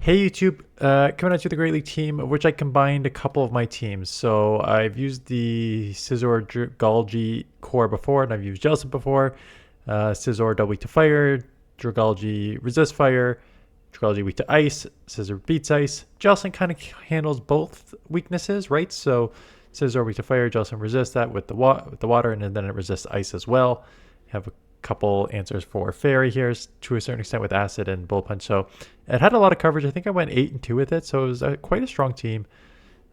Hey YouTube, coming at you with the Great League team, of which I combined a couple of my teams. So I've used the scizor dragalge core before, and I've used JELLICENT before. Scizor double weak to fire, dragalge resist fire, dragalge weak to ice, scizor beats ice. JELLICENT kind of handles both weaknesses, right? So scizor weak to fire, JELLICENT resists that with the water, and then it resists ice as well. You have a couple answers for fairy here to a certain extent with acid and bullet punch. So it had a lot of coverage. I think I went 8-2 with it, so it was quite a strong team.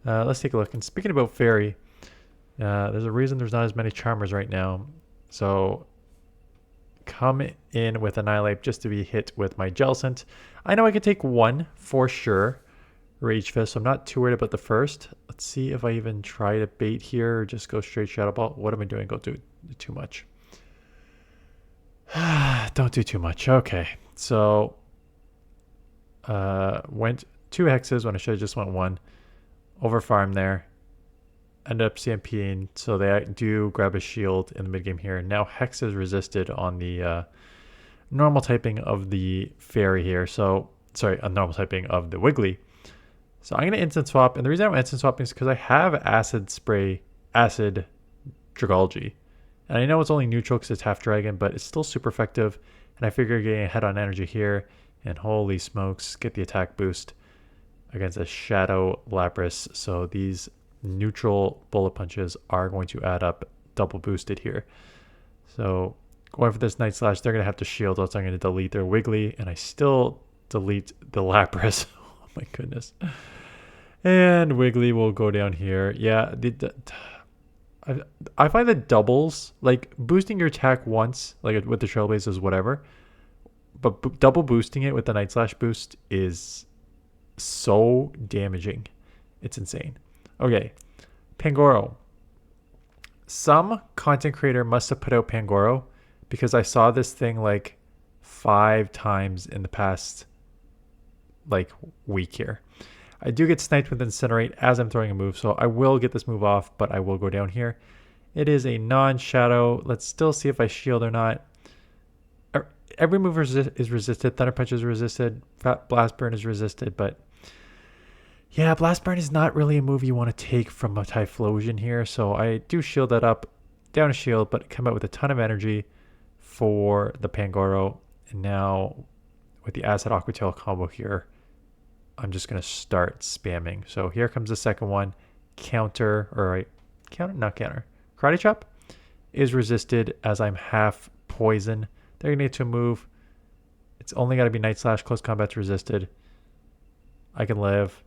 Let's take a look. And speaking about fairy, there's a reason there's not as many charmers right now. So come in with annihilate just to be hit with my JELLICENT. I know I could take one for sure, Rage Fist, so I'm not too worried about the first. Let's see if I even try to bait here or just go straight Shadow Ball. What am I doing? Go do too much. Don't do too much. Okay, so went 2 hexes when I should have just went 1. Over farm there. Ended up CMPing, so they do grab a shield in the mid game here. Now hex is resisted on the normal typing of the fairy here. So sorry, a normal typing of the Wiggly. So I'm gonna instant swap, and the reason I'm instant swapping is because I have acid spray, acid dragalge. And I know it's only neutral because it's half dragon, but it's still super effective. And I figure getting ahead on energy here, and holy smokes, get the attack boost against a Shadow Lapras. So these neutral bullet punches are going to add up double boosted here. So going for this Night Slash, they're going to have to shield, else I'm going to delete their Wiggly, and I still delete the Lapras. Oh my goodness. And Wiggly will go down here. Yeah, I find that doubles, like boosting your attack once, like with the Trailblazers, is whatever. But double boosting it with the Night Slash boost is so damaging. It's insane. Okay, Pangoro. Some content creator must have put out Pangoro because I saw this thing like 5 times in the past like week here. I do get sniped with Incinerate as I'm throwing a move, so I will get this move off, but I will go down here. It is a non-shadow. Let's still see if I shield or not. Every move is resisted. Thunder Punch is resisted. Blast Burn is resisted, but yeah, Blast Burn is not really a move you want to take from a Typhlosion here, so I do shield that up. Down a shield, but come out with a ton of energy for the Pangoro. And now with the Acid Aqua Tail combo here, I'm just going to start spamming. So here comes the second one. Counter, or right, counter, not counter. Karate Chop is resisted as I'm half poison. They're going to need to move. It's only got to be Night Slash. Close combat's resisted. I can live.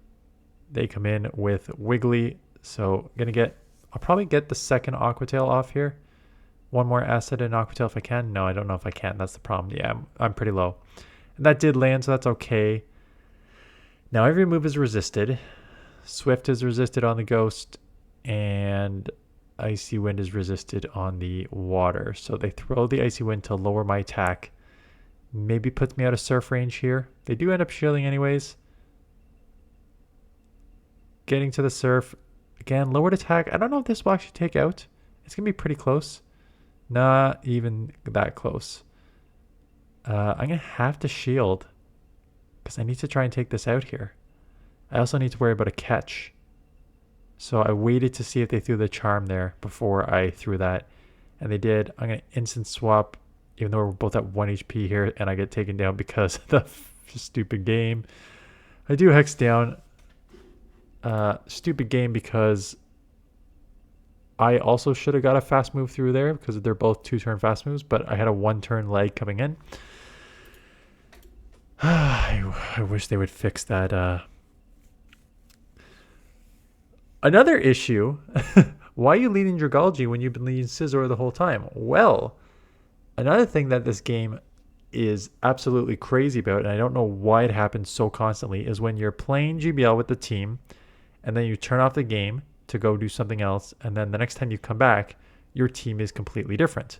They come in with Wiggly. So I'll probably get the second Aqua Tail off here. One more Acid and Aqua Tail if I can. No, I don't know if I can. That's the problem. Yeah, I'm pretty low. And that did land, so that's okay. Now every move is resisted. Swift is resisted on the Ghost, and Icy Wind is resisted on the water. So they throw the Icy Wind to lower my attack. Maybe puts me out of surf range here. They do end up shielding anyways. Getting to the surf. Again, lowered attack. I don't know if this will actually take out. It's going to be pretty close. Not even that close. I'm going to have to shield, because I need to try and take this out here. I also need to worry about a catch. So I waited to see if they threw the charm there before I threw that. And they did. I'm going to instant swap, even though we're both at 1 HP here, and I get taken down because of the stupid game. I do hex down. Stupid game because I also should have got a fast move through there because they're both 2-turn fast moves, but I had a 1-turn lag coming in. I wish they would fix that. Another issue, why are you leading Dragalge when you've been leading Scizor the whole time? Well, another thing that this game is absolutely crazy about, and I don't know why it happens so constantly, is when you're playing GBL with the team, and then you turn off the game to go do something else, and then the next time you come back, your team is completely different.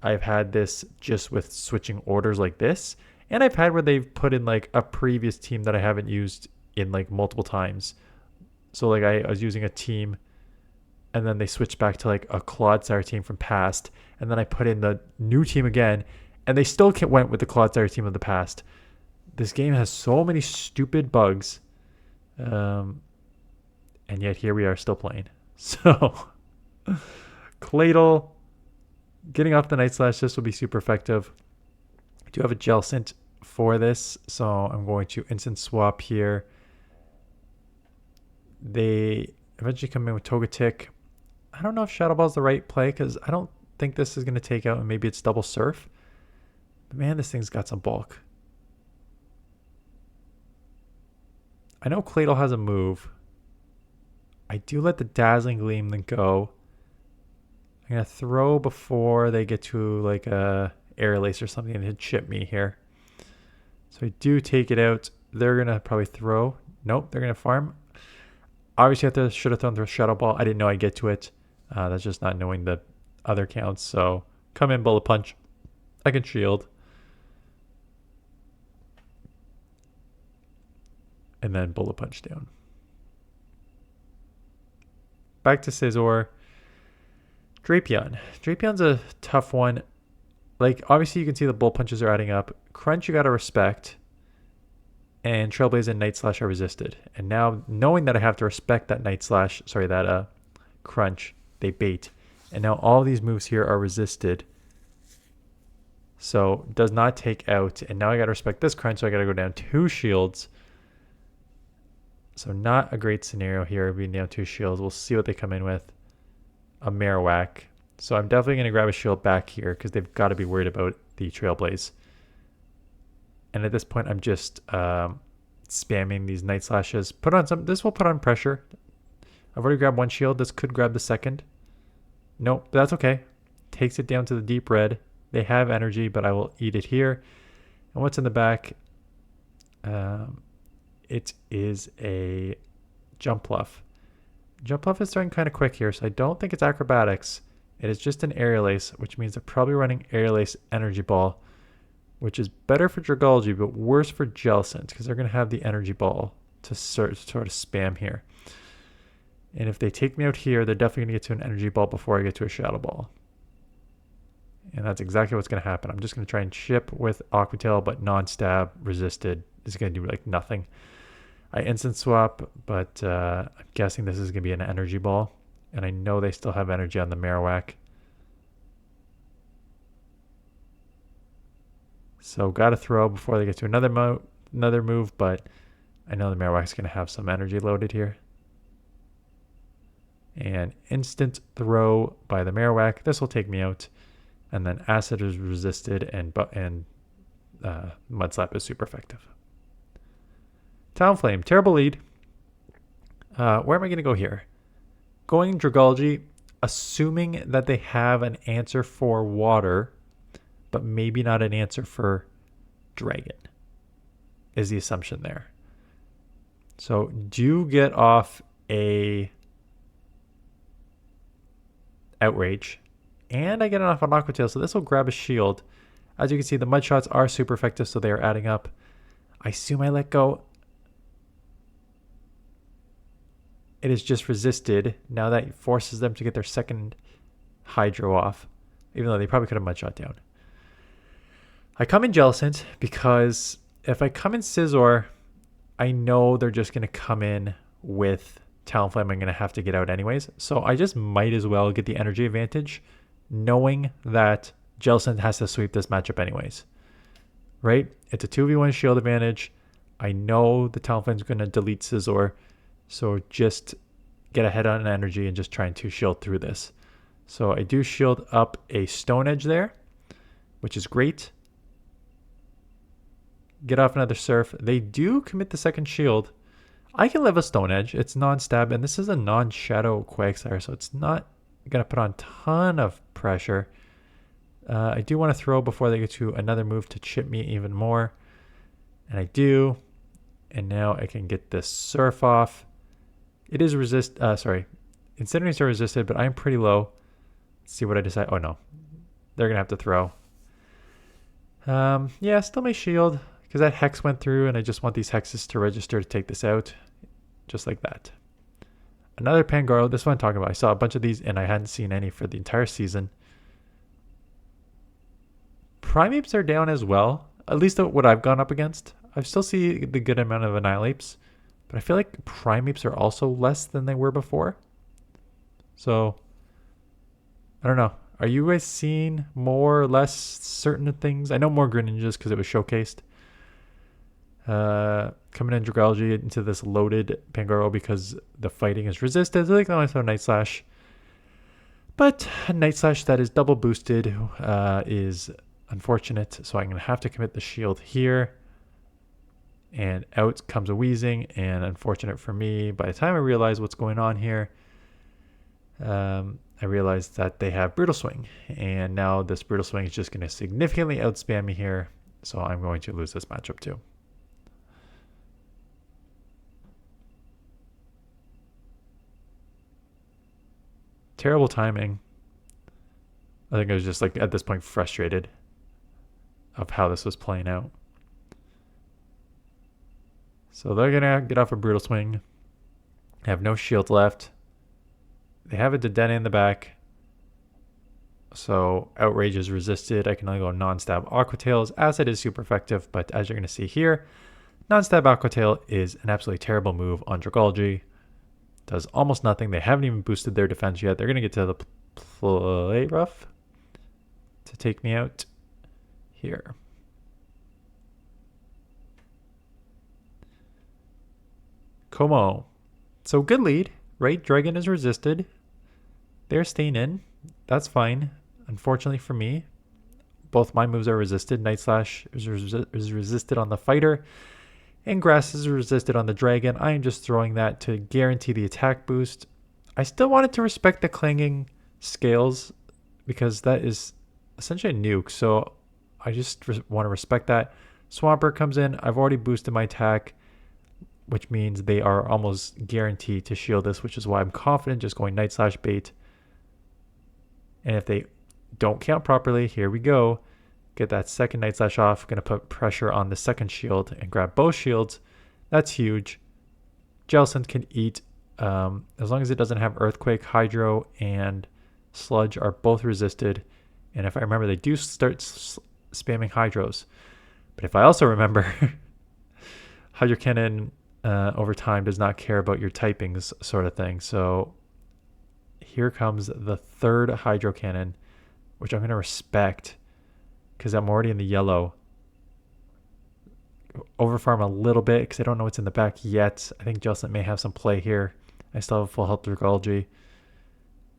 I've had this just with switching orders like this, and I've had where they've put in like a previous team that I haven't used in like multiple times. So like I was using a team, and then they switched back to like a Clodsire team from past, and then I put in the new team again, and they still went with the Clodsire team of the past. This game has so many stupid bugs. And yet here we are still playing. So, Claydol, getting off the Night Slash, this will be super effective. I do have a Jellicent for this, so I'm going to instant swap here. They eventually come in with Togetic. I don't know if Shadow Ball is the right play because I don't think this is going to take out, and maybe it's double Surf. But man, this thing's got some bulk. I know Claydol has a move. I do let the Dazzling Gleam then go. I'm going to throw before they get to like a Air Lace or something and chip me here. So I do take it out. They're going to probably throw. Nope, they're going to farm. Obviously, I should have thrown the Shadow Ball. I didn't know I'd get to it. That's just not knowing the other counts. So come in, Bullet Punch. I can shield. And then Bullet Punch down. Back to Scizor. Drapion. Drapion's a tough one. Like, obviously, you can see the Bullet Punches are adding up. Crunch, you got to respect. And Trailblaze and Night Slash are resisted. And now, knowing that I have to respect that Night Slash, sorry, that Crunch, they bait. And now all these moves here are resisted. So, does not take out. And now I got to respect this Crunch, so I got to go down 2 shields. So, not a great scenario here, being down 2 shields. We'll see what they come in with. A Marowak. So, I'm definitely going to grab a shield back here because they've got to be worried about the Trailblaze. And at this point, I'm just spamming these Night Slashes. Put on some. This will put on pressure. I've already grabbed 1 shield. This could grab the second. Nope, that's okay. Takes it down to the deep red. They have energy, but I will eat it here. And what's in the back? It is a Jumpluff. Jumpluff is starting kind of quick here, so I don't think it's Acrobatics. It is just an Aerial Ace, which means they're probably running Aerial Ace Energy Ball, which is better for Dragalge, but worse for Jellicent, because they're going to have the Energy Ball to sort of spam here. And if they take me out here, they're definitely going to get to an Energy Ball before I get to a Shadow Ball. And that's exactly what's going to happen. I'm just going to try and chip with Aqua Tail, but non-stab, resisted. It's going to do like nothing. I instant swap, but I'm guessing this is going to be an Energy Ball. And I know they still have energy on the Marowak. So got to throw before they get to another move, but I know the Marowak's going to have some energy loaded here. And instant throw by the Marowak. This will take me out. And then Acid is resisted, and Mud Slap is super effective. Talonflame, terrible lead. Where am I going to go here? Going Dragalge, assuming that they have an answer for water, but maybe not an answer for dragon, is the assumption there. So do get off a Outrage, and I get off an Aqua Tail, so this will grab a shield. As you can see, the Mud Shots are super effective, so they are adding up. I assume I let go. It is just resisted. Now that forces them to get their second Hydro off, even though they probably could have Mud Shot down. I come in Jellicent because if I come in Scizor, I know they're just going to come in with Talonflame. I'm going to have to get out anyways. So I just might as well get the energy advantage, knowing that Jellicent has to sweep this matchup anyways. Right? It's a 2v1 shield advantage. I know the Talonflame's going to delete Scizor. So just get ahead on energy and just try and 2-shield through this. So I do shield up a Stone Edge there, which is great. Get off another Surf. They do commit the second shield. I can live a Stone Edge. It's non-stab, and this is a non-shadow Quagsire, so it's not going to put on a ton of pressure. I do want to throw before they get to another move to chip me even more. And I do. And now I can get this Surf off. It is Incendiaries are resisted, but I'm pretty low. Let's see what I decide. Oh, no. They're going to have to throw. Yeah, still may shield, because that Hex went through, and I just want these Hexes to register to take this out. Just like that. Another Pangoro. This one I'm talking about. I saw a bunch of these, and I hadn't seen any for the entire season. Primeapes are down as well. At least what I've gone up against. I still see the good amount of Annihilates, but I feel like Primeapes are also less than they were before. So, I don't know. Are you guys seeing more or less certain things? I know more Greninjas because it was showcased. Coming in dragalge into this loaded Pangoro because the fighting is resisted. I think I want to throw Night Slash. But a Night Slash that is double boosted is unfortunate. So I'm going to have to commit the shield here. And out comes a Wheezing. And unfortunate for me, by the time I realize what's going on here, I realized that they have Brutal Swing. And now this Brutal Swing is just going to significantly outspam me here. So I'm going to lose this matchup too. Terrible timing. I think I was just like at this point frustrated of how this was playing out. So they're going to get off a Brutal Swing. Have no shield left. They have a Dedenne in the back. So Outrage is resisted. I can only go non-stab Aqua Tails. Acid is super effective, but as you're going to see here, non-stab Aqua Tail is an absolutely terrible move on dragalge. Does almost nothing. They haven't even boosted their defense yet. They're going to get to the play rough to take me out here. Como. So good lead, right? Dragon is resisted. They're staying in. That's fine. Unfortunately for me, both my moves are resisted. Night Slash is resisted on the fighter, and Grass is resisted on the dragon. I am just throwing that to guarantee the attack boost. I still wanted to respect the clanging scales because that is essentially a nuke. So I just want to respect that. Swampert comes in. I've already boosted my attack, which means they are almost guaranteed to shield this, which is why I'm confident just going Night Slash bait. And if they don't count properly, here we go. Get that second Night Slash off. Going to put pressure on the second shield and grab both shields. That's huge. Jellicent can eat. As long as it doesn't have Earthquake, Hydro, and Sludge are both resisted. And if I remember, they do start spamming Hydros. But if I also remember, Hydro Cannon over time does not care about your typings sort of thing. So here comes the third Hydro Cannon, which I'm going to respect because I'm already in the yellow. Overfarm a little bit because I don't know what's in the back yet. I think Jellicent may have some play here. I still have full health dragalge.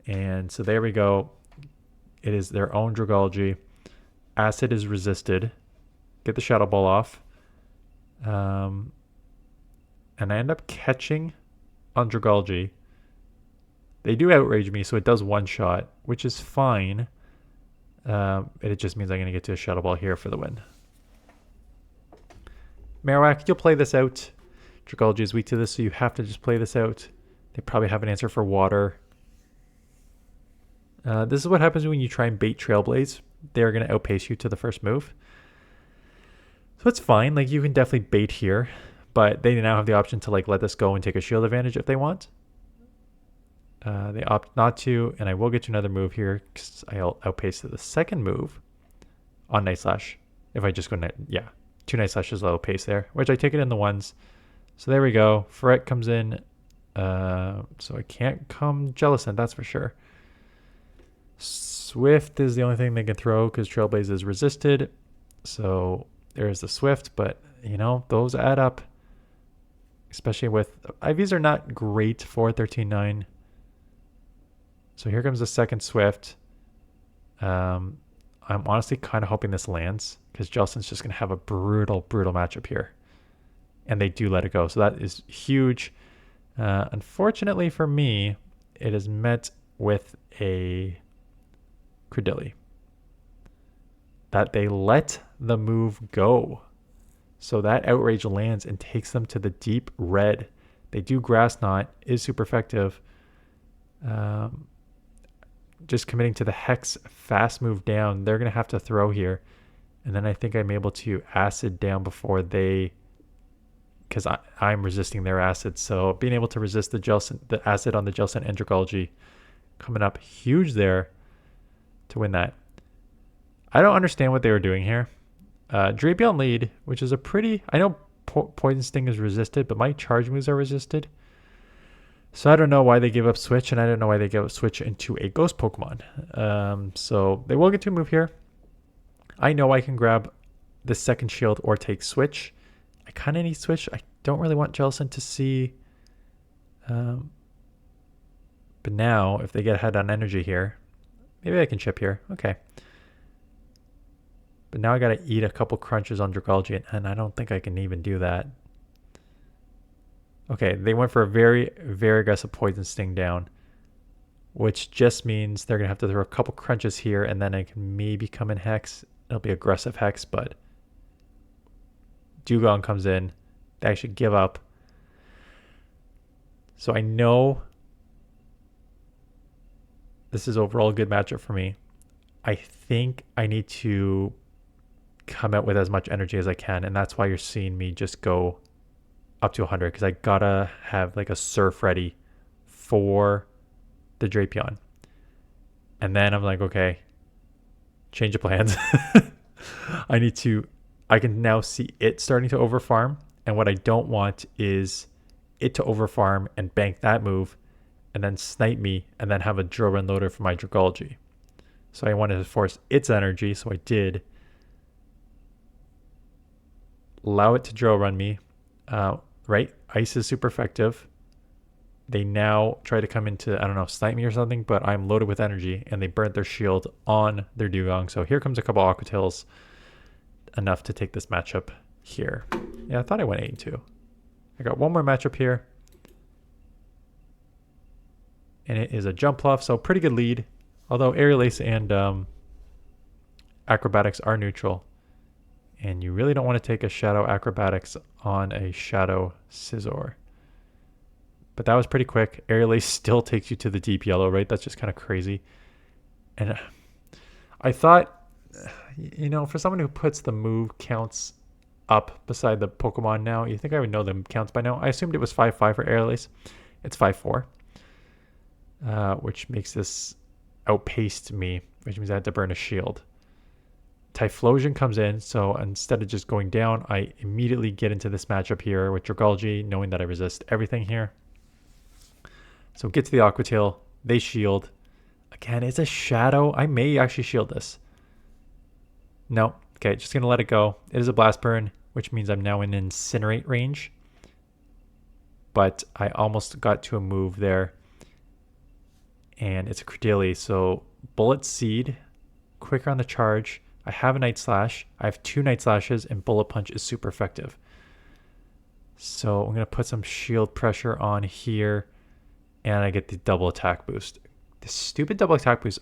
And so there we go. It is their own dragalge. Acid is resisted. Get the Shadow Ball off. And I end up catching on dragalge. They do outrage me, so it does one shot, which is fine. It just means I'm going to get to a Shadow Ball here for the win. Marowak, you'll play this out. Dragalge is weak to this, so you have to just play this out. They probably have an answer for water. This is what happens when you try and bait Trailblaze. They're going to outpace you to the first move. So it's fine. Like, you can definitely bait here, but they now have the option to like let this go and take a shield advantage if they want. They opt not to, and I will get you another move here because I'll outpace the second move on Night Slash. If I just go, yeah, 2 Night Slashes I'll outpace there, which I take it in the ones. So there we go. Ferret comes in, so I can't come Jellicent, that's for sure. Swift is the only thing they can throw because Trailblaze is resisted. So there's the Swift, but you know, those add up. Especially with IVs are not great for 13-9. So here comes the second Swift. I'm honestly kind of hoping this lands because Jellicent's just going to have a brutal matchup here. And they do let it go. So that is huge. Unfortunately for me, it is met with a Credilli. That they let the move go. So that Outrage lands and takes them to the deep red. They do Grass Knot, is super effective. Just committing to the Hex fast move down. They're going to have to throw here. And then I think I'm able to Acid down before they... Because I'm resisting their Acid. So being able to resist the Acid on the Jellicent and Dragalge coming up huge there to win that. I don't understand what they were doing here. Drapion lead, which is a pretty... I know Poison Sting is resisted, but my charge moves are resisted. So I don't know why they give up Switch, and I don't know why they give up Switch into a Ghost Pokemon. So they will get to move here. I know I can grab the second shield or take Switch. I kind of need Switch. I don't really want Jellicent to see... but now, if they get ahead on energy here, maybe I can chip here. Okay. But now I got to eat a couple crunches on dragalge, and I don't think I can even do that. Okay, they went for a very, very aggressive Poison Sting down, which just means they're going to have to throw a couple crunches here, and then I can maybe come in Hex. It'll be aggressive Hex, but Dewgong comes in. They actually give up. So I know this is overall a good matchup for me. I think I need to come out with as much energy as I can, and that's why you're seeing me just go up to 100, because I gotta have like a surf ready for the Drapion. And then I'm like, okay, change of plans. I can now see it starting to overfarm, and what I don't want is it to overfarm and bank that move and then snipe me and then have a drill run loader for my dragalge. So I wanted to force its energy, so I did. Allow it to drill run me. Right? Ice is super effective. They now try to come into, I don't know, snipe me or something, but I'm loaded with energy, and they burnt their shield on their Dewgong. So here comes a couple Aqua Tails, enough to take this matchup here. Yeah, I thought I went 8-2. I got one more matchup here, and it is a Jumpluff, so pretty good lead. Although Aerial Ace and Acrobatics are neutral, and you really don't want to take a Shadow Acrobatics on a Shadow Scizor. But that was pretty quick. Aerial Ace still takes you to the deep yellow, right? That's just kind of crazy. And I thought, you know, for someone who puts the move counts up beside the Pokemon now, you think I would know the counts by now. I assumed it was 5-5 for Aerial Ace. It's 5-4, which makes this outpaced me, which means I had to burn a shield. Typhlosion comes in, so instead of just going down, I immediately get into this matchup here with dragalge, knowing that I resist everything here. So get to the Aqua Tail, they shield. Again, it's a Shadow. I may actually shield this. No, okay, just gonna let it go. It is a Blast Burn, which means I'm now in Incinerate range. But I almost got to a move there. And it's a Credilli, so Bullet Seed, quicker on the charge. I have a Night Slash. I have 2 Night Slashes, and Bullet Punch is super effective. So I'm going to put some shield pressure on here, and I get the double attack boost. This stupid double attack boost,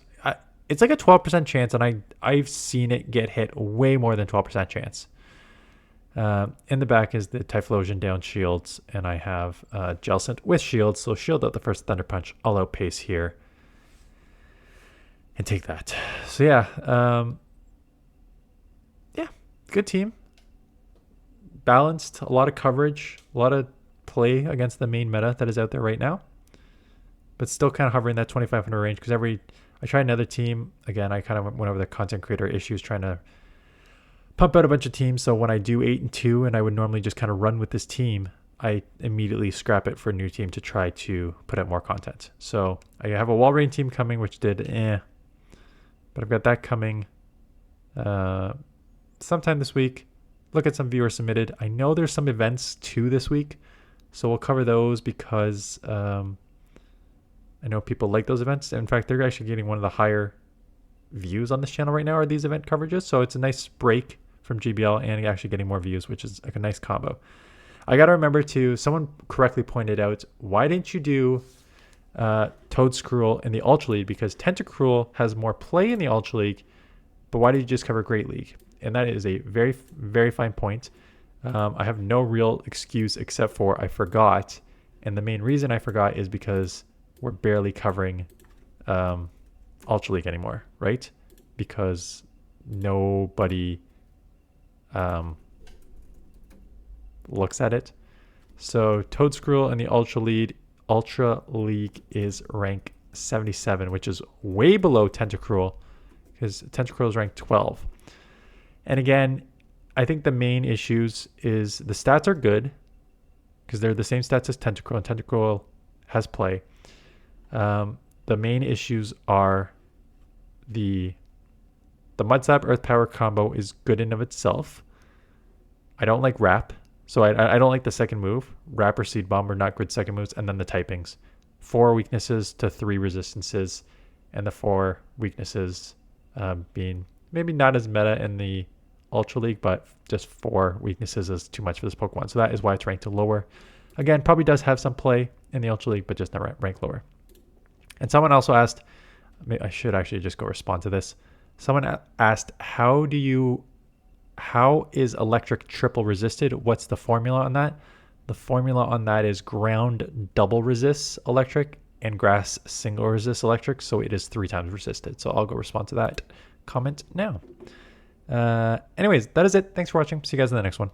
it's like a 12% chance, and I've seen it get hit way more than 12% chance. In the back is the Typhlosion down shields, and I have Jellicent with shields, so shield out the first Thunder Punch. I'll outpace here and take that. So yeah, good team. Balanced, a lot of coverage, a lot of play against the main meta that is out there right now. But still kind of hovering that 2,500 range, because I tried another team. Again, I kind of went over the content creator issues trying to pump out a bunch of teams. So when I do 8-2 and I would normally just kind of run with this team, I immediately scrap it for a new team to try to put out more content. So I have a Walrein team coming, which did but I've got that coming sometime this week. Look at some viewer submitted. I know there's some events too this week, so we'll cover those because I know people like those events. In fact, they're actually getting one of the higher views on this channel right now are these event coverages, so it's a nice break from GBL and actually getting more views, which is like a nice combo. I got to remember to, someone correctly pointed out, why didn't you do Toedscruel in the Ultra League? Because Tentacruel has more play in the Ultra League, but why did you just cover Great League? And that is a very, very fine point. I have no real excuse except for I forgot. And the main reason I forgot is because we're barely covering Ultra League anymore, right? Because nobody looks at it. So Toedscruel in the Ultra League is rank 77, which is way below Tentacruel, because Tentacruel is ranked 12. And again, I think the main issues is the stats are good because they're the same stats as Tentacruel, and Tentacruel has play. The main issues are the Mud Slap Earth Power combo is good in of itself. I don't like Wrap, so I don't like the second move. Wrap or Seed Bomb are not good second moves, and then the typings. 4 weaknesses to 3 resistances, and the 4 weaknesses being maybe not as meta in the Ultra League, but just 4 weaknesses is too much for this Pokemon. So that is why it's ranked lower. Again, probably does have some play in the Ultra League, but just not ranked lower. And someone also asked, I should actually just go respond to this. Someone asked, how is electric triple resisted? What's the formula on that? The formula on that is ground double resists electric and grass single resists electric. So it is 3 times resisted. So I'll go respond to that comment now. Anyways, that is it. Thanks for watching. See you guys in the next one.